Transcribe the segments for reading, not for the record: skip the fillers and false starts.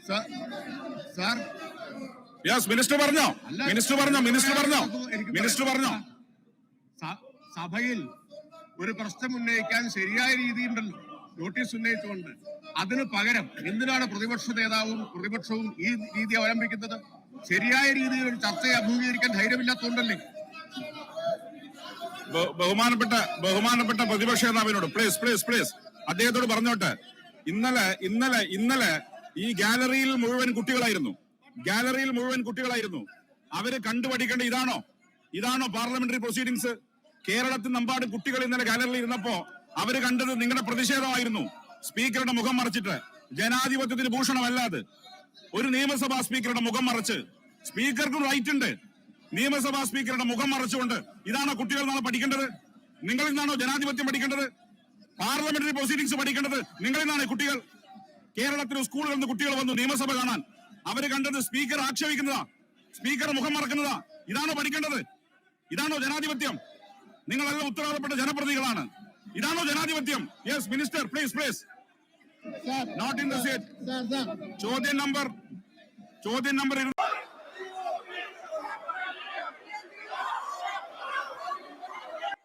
Sir minister പറഞ്ഞോ. സഭയിൽ ഒരു പ്രശ്നം ഉന്നയിക്കാൻ ശരിയായ രീതിയുണ്ടല്ലോ, നോട്ടീസ് ഉന്നയിച്ചുകൊണ്ട്. അതിന് പകരം എന്തിനാണ് പ്രതിപക്ഷ നേതാവും പ്രതിപക്ഷവും ഈ രീതി അവലംബിക്കുന്നത്? ശരിയായ രീതിയിൽ ഒരു ചർച്ചയെ അഭിമുഖീകരിക്കാൻ ധൈര്യമില്ലാത്തതുകൊണ്ടല്ലേ? ബഹുമാനപ്പെട്ട പ്രതിപക്ഷ നേതാവിനോട് പ്ലീസ് അദ്ദേഹത്തോട് പറഞ്ഞോട്ടെ. ഇന്നലെ ഈ ഗാലറിയിൽ മുഴുവൻ കുട്ടികളായിരുന്നു. അവര് കണ്ടുപഠിക്കേണ്ട ഇതാണോ പാർലമെന്ററി പ്രൊസീഡിങ്സ്? കേരളത്തിൽ നമ്പാട് കുട്ടികൾ ഇന്നലെ ഗാലറിയിൽ ഇരുന്നപ്പോ അവര് കണ്ടത് നിങ്ങളുടെ പ്രതിഷേധമായിരുന്നു. സ്പീക്കറുടെ മുഖം മറച്ചിട്ട്. ജനാധിപത്യത്തിന് ഭൂഷണമല്ലാതെ ഒരു നിയമസഭാ സ്പീക്കറുടെ മുഖം മറച്ച്, സ്പീക്കർക്കും റൈറ്റ് ഉണ്ട്, നിയമസഭാ സ്പീക്കറുടെ മുഖം മറച്ചുകൊണ്ട് ഇതാണോ കുട്ടികൾ നാളെ പഠിക്കേണ്ടത്? നിങ്ങളിൽ നിന്നാണോ ജനാധിപത്യം പഠിക്കേണ്ടത്? പാർലമെന്ററി പ്രൊസീഡിങ്സ് പഠിക്കേണ്ടത് നിങ്ങളിൽ നിന്നാണ്? കുട്ടികൾ കേരളത്തിലെ സ്കൂളുകളിൽ നിന്ന് കുട്ടികൾ വന്നു നിയമസഭ കാണാൻ. അവര് കണ്ടത് സ്പീക്കർ ആക്ഷേപിക്കുന്നതാ, സ്പീക്കർ മുഖം മറക്കുന്നതാ. ഇതാണോ പഠിക്കേണ്ടത്? ഇതാണോ ജനാധിപത്യം? നിങ്ങളെല്ലാം ഉത്തരവാദപ്പെട്ട ജനപ്രതിനിധികളാണ്. ഇതാണോ ജനാധിപത്യം? Yes minister, please. Not in the seat. ചോദ്യം number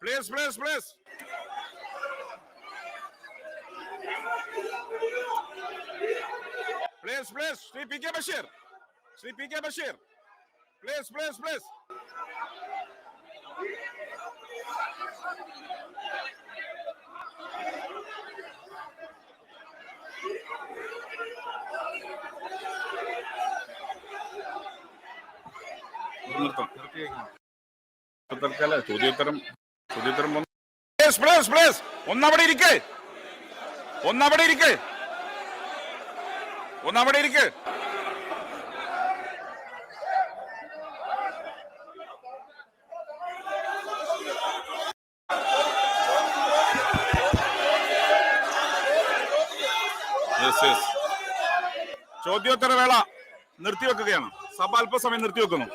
please. Shri P K Basheer, please. ചോദ്യോത്തരം പ്ലീസ്. ഒന്നവിടെ ഇരിക്ക്. ചോദ്യോത്തര വേള നിർത്തിവെക്കുകയാണ്. സഭ അല്പസമയം നിർത്തിവെക്കുന്നു.